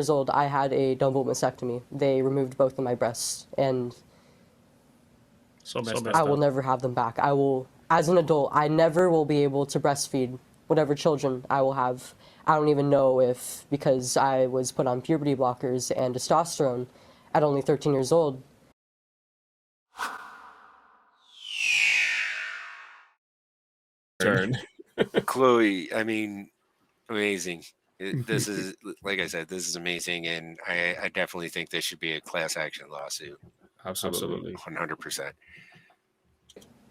Years old, I had a double mastectomy. They removed both of my breasts, and So messed I will up. never have them back. I will, as an adult, I never will be able to breastfeed whatever children I will have. I don't even know if, because I was put on puberty blockers and testosterone at only 13 years old. Turn. Chloe, I mean, amazing. This is, like I said, this is amazing, and I definitely think this should be a class action lawsuit. Absolutely. 100%.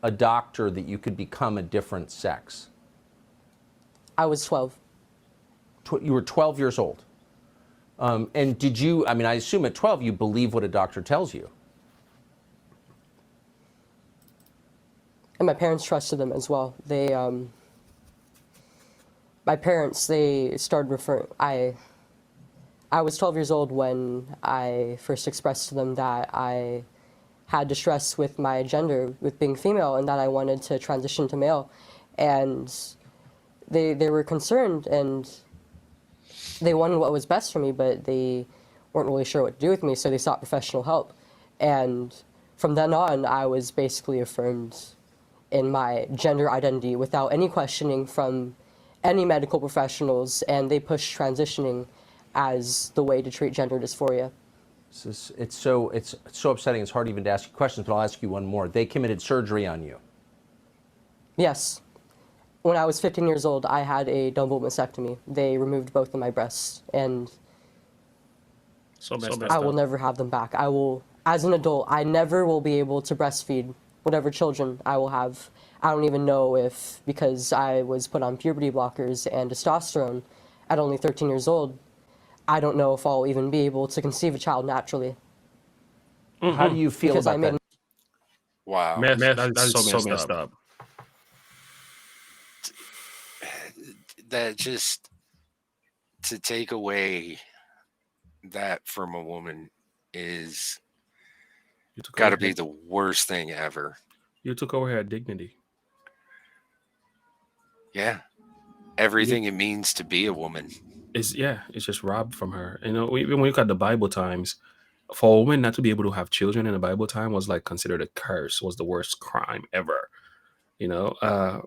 A doctor that you could become a different sex? I was 12. You were 12 years old. And did you, I mean, I assume at 12 you believe what a doctor tells you. And my parents trusted them as well. My parents, they started referring, I was 12 years old when I first expressed to them that I had distress with my gender, with being female, and that I wanted to transition to male. And they were concerned, and they wanted what was best for me, but they weren't really sure what to do with me, so they sought professional help. And from then on, I was basically affirmed in my gender identity without any questioning from any medical professionals, and they pushed transitioning as the way to treat gender dysphoria. It's so upsetting, it's hard even to ask you questions, but I'll ask you one more. They committed surgery on you? Yes. When I was 15 years old, I had a double mastectomy. They removed both of my breasts, and So messed I will up. never have them back. I will, as an adult, I never will be able to breastfeed whatever children I will have. I don't even know if, because I was put on puberty blockers and testosterone at only 13 years old, I don't know if I'll even be able to conceive a child naturally. How do you feel Because about that? Wow. That is so messed up. That just, to take away that from a woman is got to be the worst thing ever. You took away her dignity. Yeah. Everything it means to be a woman. It's just robbed from her. You know, even when you look at the Bible times, for a woman not to be able to have children in the Bible time was like considered a curse, was the worst crime ever. You know,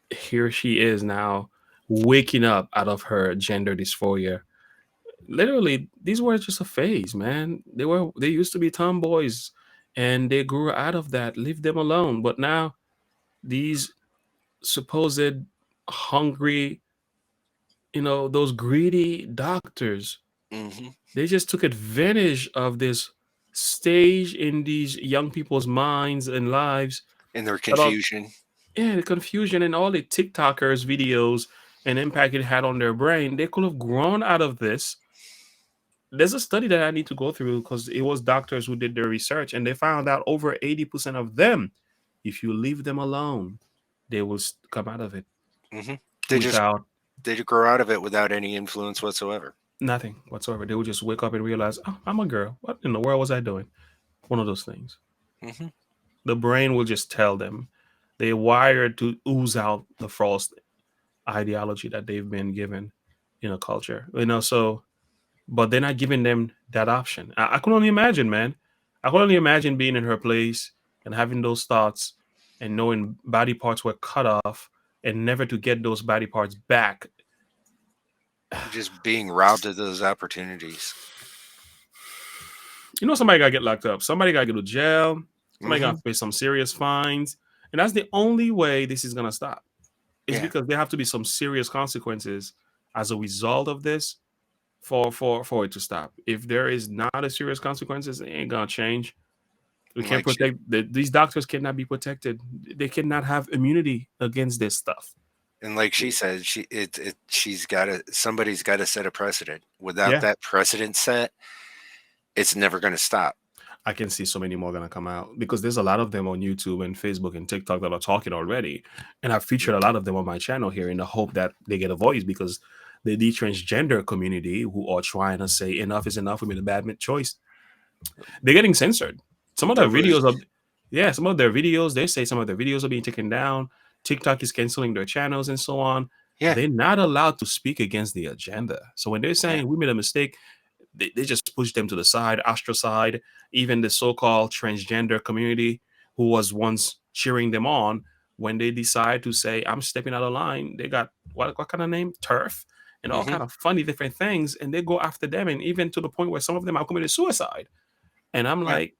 here she is now waking up out of her gender dysphoria. Literally, these were just a phase, man. They used to be tomboys and they grew out of that. Leave them alone. But now these supposed hungry, those greedy doctors, they just took advantage of this stage in these young people's minds and lives. In their confusion. The confusion and all the TikTokers videos and impact it had on their brain. They could have grown out of this. There's a study that I need to go through because it was doctors who did their research, and they found out over 80% of them, if you leave them alone, they will come out of it. They just grow out of it without any influence whatsoever. Nothing whatsoever. They would just wake up and realize, oh, I'm a girl. What in the world was I doing? One of those things. The brain will just tell them. They're wired to ooze out the false ideology that they've been given in a culture. So, but they're not giving them that option. I can only imagine, man. I can only imagine being in her place and having those thoughts and knowing body parts were cut off and never to get those body parts back. Just being robbed of those opportunities. Somebody got to get locked up. Somebody got to go to jail. Somebody got to pay some serious fines. And that's the only way this is going to stop. It's because there have to be some serious consequences as a result of this for it to stop. If there is not a serious consequences, it ain't going to change. We can't protect these doctors cannot be protected. They cannot have immunity against this stuff. And like she said, somebody's got to set a precedent. Without that precedent set, it's never going to stop. I can see so many more going to come out because there's a lot of them on YouTube and Facebook and TikTok that are talking already. And I've featured a lot of them on my channel here in the hope that they get a voice because the transgender community who are trying to say enough is enough, we made a bad choice. They're getting censored. Some of their videos they say some of their videos are being taken down. TikTok is canceling their channels and so on. They're not allowed to speak against the agenda. So when they're saying we made a mistake, they just push them to the side, ostracized. Even the so-called transgender community, who was once cheering them on, when they decide to say, I'm stepping out of line, they got what kind of name? Turf and all Hmm. kind of funny different things, and they go after them, and even to the point where some of them have committed suicide. And I'm Yeah. like,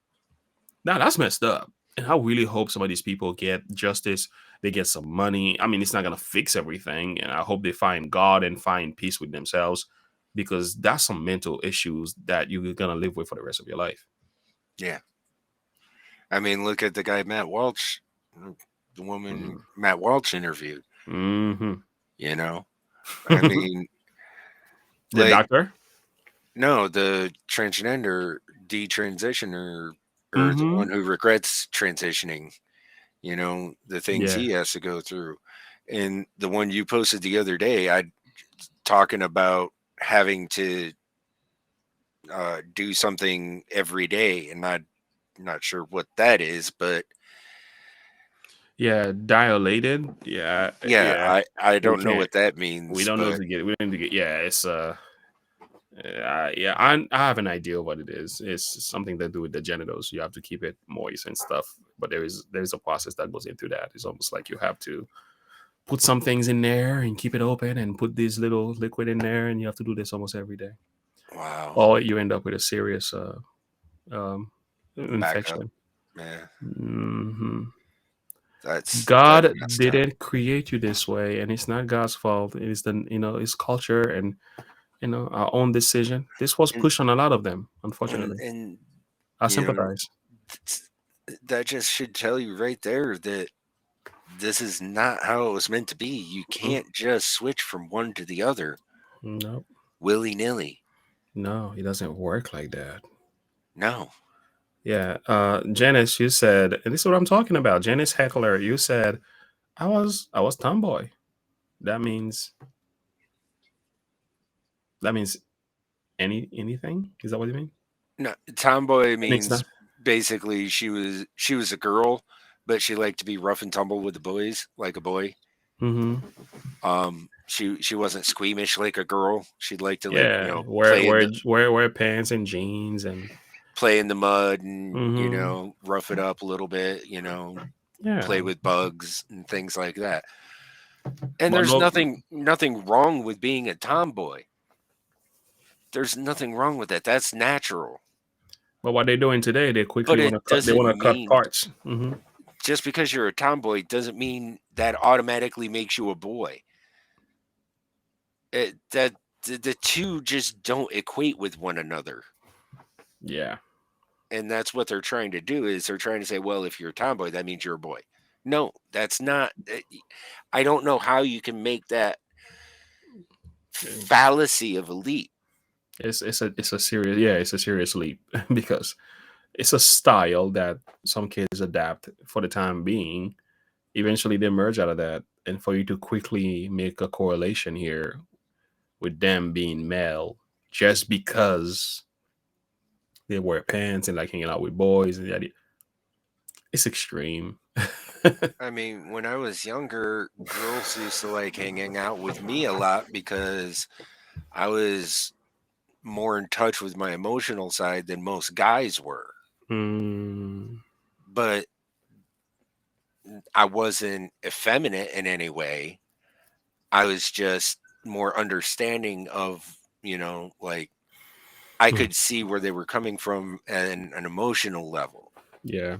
nah, that's messed up. And I really hope some of these people get justice. They get some money. I mean, it's not gonna fix everything, and I hope they find God and find peace with themselves, because that's some mental issues that you're gonna live with for the rest of your life. Yeah. I mean, look at the guy Matt Walsh, the woman Matt Walsh interviewed. Mm-hmm. You know, I mean, The like, doctor. no, the transgender detransitioner, or the Mm-hmm. one who regrets transitioning. You know, the things Yeah. he has to go through, and the one you posted the other day, I talking about having to do something every day, and not sure what that is, but Yeah. Dilated. Yeah. yeah, Yeah. I We don't know can't. what that We means, don't know but to get. We don't need to get. Yeah. It's yeah. I have an idea of what it is. It's something to do with the genitals. You have to keep it moist and stuff. But there is a process that goes into that. It's almost like you have to put some things in there and keep it open and put this little liquid in there, and you have to do this almost every day, wow, or you end up with a serious um, back up, infection. man. Hmm. That's God messed up. didn't create you this way, and it's not God's fault. It is it's culture and our own decision. This was And pushed on a lot of them, unfortunately. and I you know, sympathize. th- that just should tell you right there that this is not how it was meant to be. You Mhm. can't just switch from one to the other No, willy nilly. no, it doesn't work like that. No. Yeah, Janice, you said, and this is what I'm talking about. Janice Heckler, you said I was tomboy. That means that means anything. Is that what you mean? No, tomboy It makes means that. basically she was a girl, but she liked to be rough and tumble with the boys, like a boy. Mm-hmm. She wasn't squeamish like a girl. She'd like to, like, Yeah, wear play in wear the wear pants and jeans and. mud, and Mm-hmm. rough it up a little bit. Yeah, Play with bugs and things like that. And but there's no. nothing wrong with being a tomboy. There's nothing wrong with that. That's natural. But what they're doing today, they quickly But want it to cut. They doesn't want to cut mean parts. Mm-hmm. just because you're a tomboy doesn't mean that automatically makes you a boy. That the two just don't equate with one another. Yeah. And that's what they're trying to do, is they're trying to say, well, if you're a tomboy, that means you're a boy. No, that's not. I don't know how you can make that fallacy of a leap. It's a serious, yeah, it's a serious leap because it's a style that some kids adapt for the time being. Eventually they merge out of that, and for you to quickly make a correlation here with them being male just because they wear pants and like hanging out with boys, and it's extreme. I mean, when I was younger, girls used to like hanging out with me a lot because I was more in touch with my emotional side than most guys were. Mm, But I wasn't effeminate in any way. I was just more understanding of, like, I mm, could see where they were coming from at an emotional level. yeah.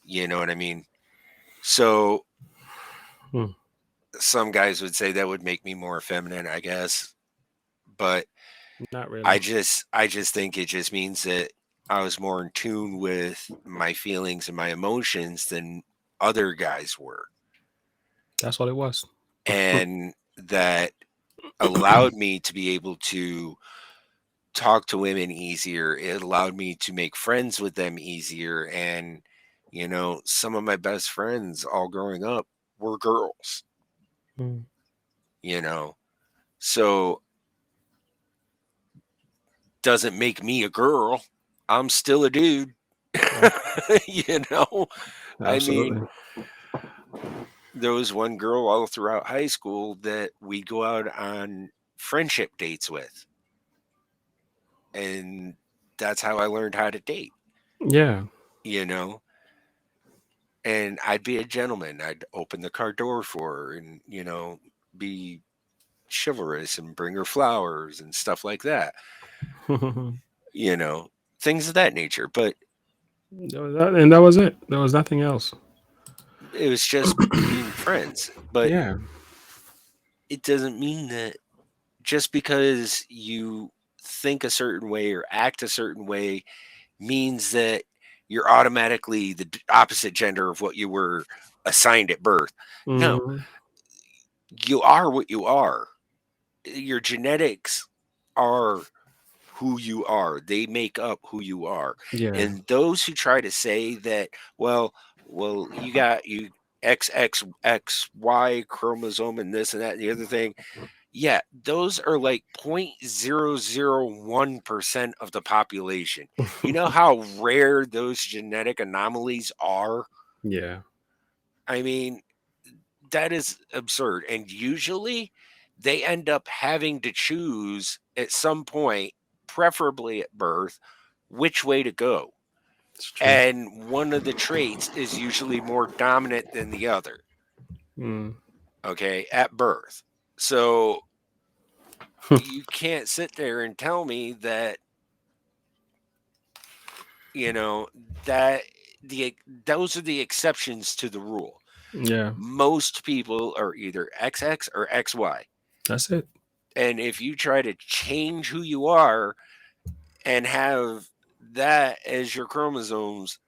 You know what I mean? So Mm, some guys would say that would make me more effeminate, I guess. But not I really. just I just think it just means that I was more in tune with my feelings and my emotions than other guys were. That's what it was. And that allowed me to be able to talk to women easier. It allowed me to make friends with them easier. And, some of my best friends all growing up were girls, Mm, you know. So doesn't make me a girl. I'm still a dude. yeah, you know, I mean, absolutely. there was one girl all throughout high school that we'd go out on friendship dates with. and that's how I learned how to date, Yeah. you know. And I'd be a gentleman. I'd open the car door for her, and be chivalrous and bring her flowers and stuff like that. You know, things of that nature. But And that was it. There was nothing else. it was just being friends. But Yeah. it doesn't mean that just because you think a certain way or act a certain way means that you're automatically the opposite gender of what you were assigned at birth. No, Hmm. you are what you are. Your genetics are who you are. They make up who you are. Yeah. And those who try to say that, well, you got you XXXY chromosome and this and that and the other thing. Yeah, those are like 0.001% of the population. You know how rare those genetic anomalies are? Yeah. I mean, that is absurd. And usually they end up having to choose at some point, preferably at birth, which way to go. It's true. And one of the traits is usually more dominant than the other, Mm. okay, at birth. So you can't sit there and tell me that, you know, that those are the exceptions to the rule. Yeah. Most people are either XX or XY. That's it. And if you try to change who you are and have that as your chromosomes,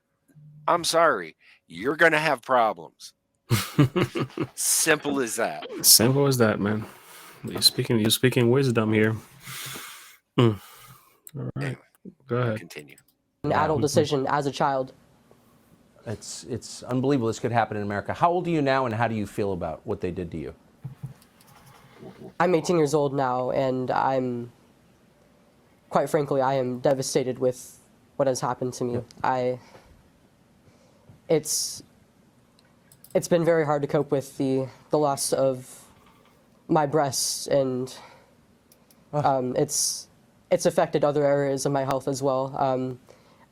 I'm sorry, you're going to have problems. Simple as that. Simple as that, man. You're speaking wisdom here. Mm. All right. Anyway, Go ahead. continue. An adult decision as a child. It's unbelievable this could happen in America. How old are you now, and how do you feel about what they did to you? I'm 18 years old now, and quite frankly, I am devastated with what has happened to me. It's been very hard to cope with the loss of my breasts, and it's affected other areas of my health as well.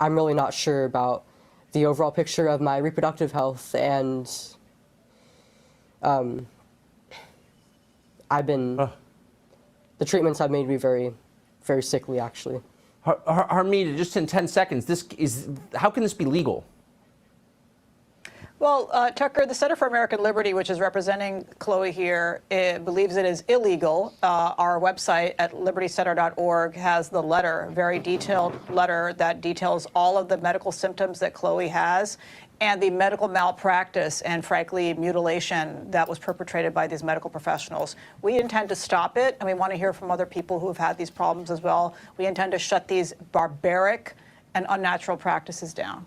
I'm really not sure about the overall picture of my reproductive health, and the treatments have made me very, very sickly, actually. Harmeet, just in 10 seconds, how can this be legal? Well, Tucker, the Center for American Liberty, which is representing Chloe here, believes it is illegal. Our website at libertycenter.org has the letter, very detailed letter that details all of the medical symptoms that Chloe has and the medical malpractice and, frankly, mutilation that was perpetrated by these medical professionals. We intend to stop it, and we want to hear from other people who have had these problems as well. We intend to shut these barbaric and unnatural practices down.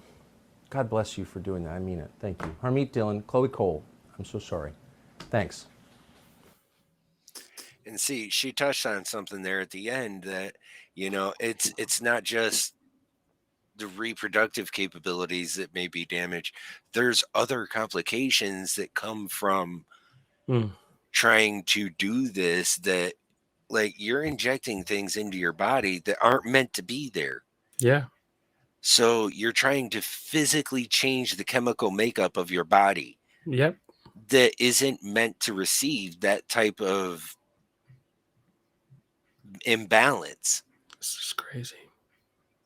God bless you for doing that. I mean it. Thank you. Harmeet Dillon, Chloe Cole, I'm so sorry. Thanks. And see, she touched on something there at the end that, it's not just the reproductive capabilities that may be damaged. There's other complications that come from trying to do this, that like you're injecting things into your body that aren't meant to be there. Yeah. So you're trying to physically change the chemical makeup of your body Yep. that isn't meant to receive that type of imbalance. This is crazy.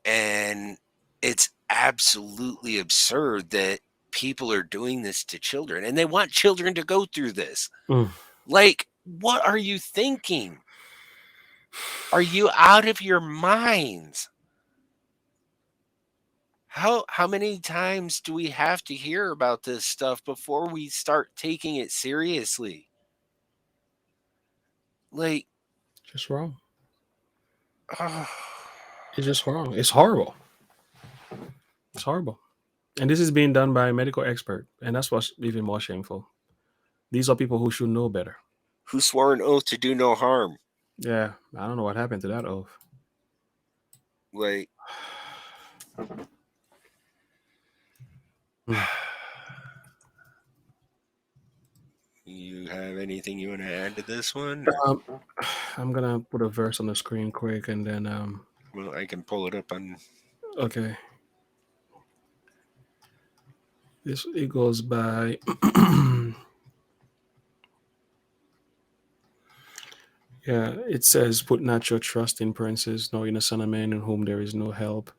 And it's absolutely absurd that people are doing this to children, and they want children to go through this. Like, what are you thinking? Are you out of your minds? How many times do we have to hear about this stuff before we start taking it seriously? Like, Just wrong. oh, It's just wrong. It's horrible. It's horrible. And this is being done by a medical expert. And that's what's even more shameful. These are people who should know better. who swore an oath to do no harm? Yeah. I don't know what happened to that oath. Like, you have anything you want to add to this one? I'm going to put a verse on the screen quick, and then Well, I can pull it up on. Okay. It goes by. Yeah, it says, "Put not your trust in princes, nor in the Son of Man, in whom there is no help."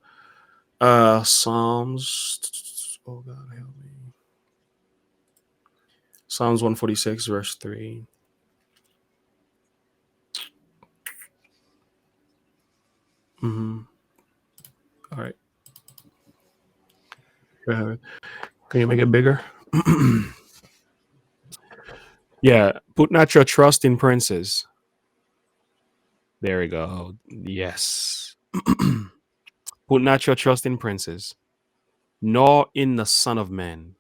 Psalms. Oh God, help me. Psalms 146, verse 3. Mm-hmm. All right. Can you make it bigger? Yeah. Put not your trust in princes. There we go. Yes. Put not your trust in princes, nor in the Son of Man,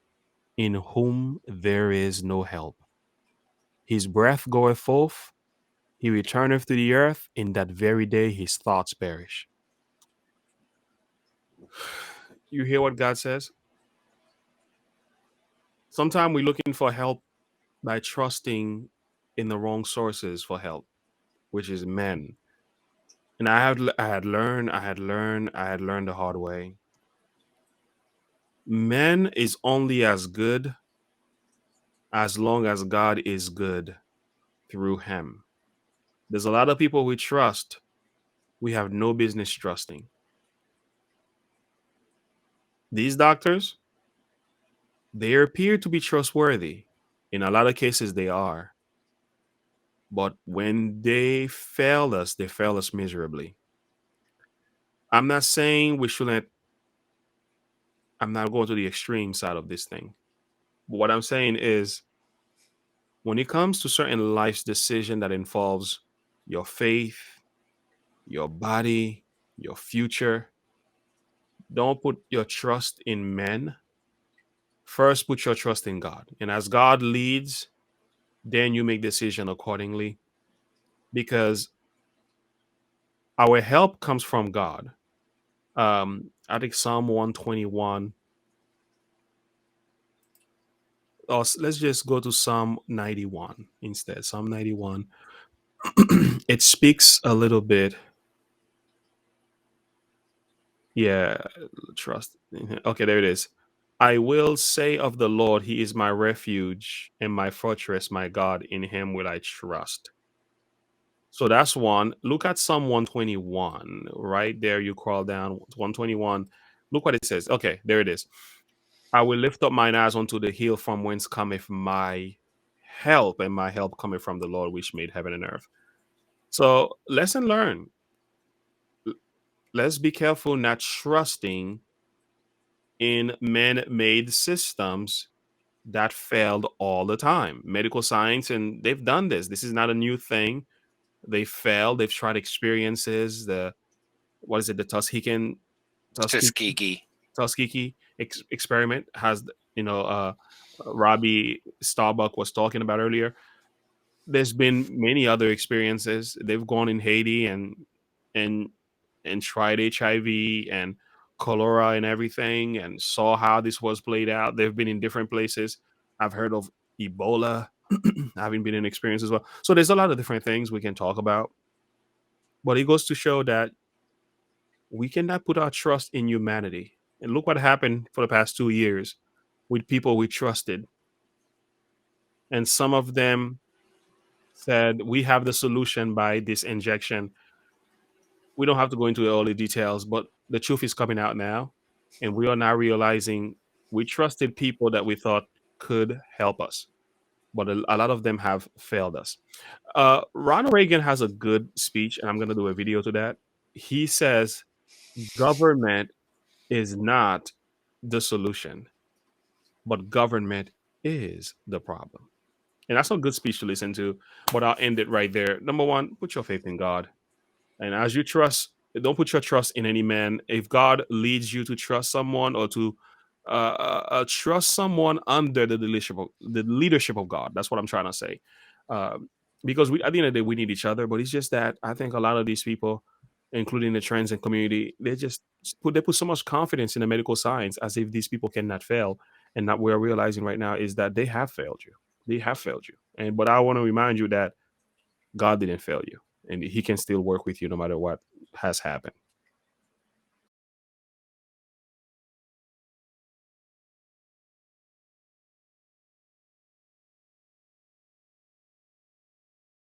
in whom there is no help. His breath goeth forth, he returneth to the earth, in that very day his thoughts perish. You hear what God says? Sometimes we're looking for help by trusting in the wrong sources for help, which is men. And I had learned the hard way. Men is only as good as long as God is good through him. There's a lot of people we trust, we have no business trusting. These doctors, they appear to be trustworthy. In a lot of cases, they are. But when they fail us miserably. I'm not saying we shouldn't, I'm not going to the extreme side of this thing. But what I'm saying is, when it comes to certain life's decision that involves your faith, your body, your future, don't put your trust in men. First, put your trust in God. And as God leads, then you make decision accordingly. Because our help comes from God. I think Psalm 121. Or let's just go to Psalm 91 instead. Psalm 91. It speaks a little bit. Yeah, trust. Okay, there it is. I will say of the Lord, he is my refuge and my fortress, my God, in him will I trust. So that's one. Look at Psalm 121. Right there, you crawl down 121. Look what it says. Okay, there it is. I will lift up mine eyes unto the hill from whence cometh my help, and my help cometh from the Lord which made heaven and earth. So lesson learned. Let's be careful not trusting in man-made systems that failed all the time. Medical science, and they've done this. This is not a new thing. They failed. They've tried experiences. The what is it? The Tuskegee Tuskegee. experiment has, Robbie Starbuck was talking about earlier. There's been many other experiences. They've gone in Haiti and and tried HIV and cholera and everything, and saw how this was played out. They've been in different places. I've heard of Ebola. Having been in experience as well. So there's a lot of different things we can talk about. But it goes to show that we cannot put our trust in humanity. And look what happened for the past 2 years with people we trusted. And some of them said, we have the solution by this injection. We don't have to go into all the details, but the truth is coming out now. And we are now realizing we trusted people that we thought could help us. But a lot of them have failed us. Ronald Reagan has a good speech, and I'm going to do a video to that. He says, government is not the solution, but government is the problem. And that's a good speech to listen to, but I'll end it right there. Number one, put your faith in God. And as you trust, don't put your trust in any man. If God leads you to trust someone or to trust someone under the leadership of God, that's what I'm trying to say. Because at the end of the day, we need each other. But it's just that I think a lot of these people, including the trans and community, they put so much confidence in the medical science as if these people cannot fail. And what we're realizing right now is that they have failed you. They have failed you. But I want to remind you that God didn't fail you, and he can still work with you no matter what has happened.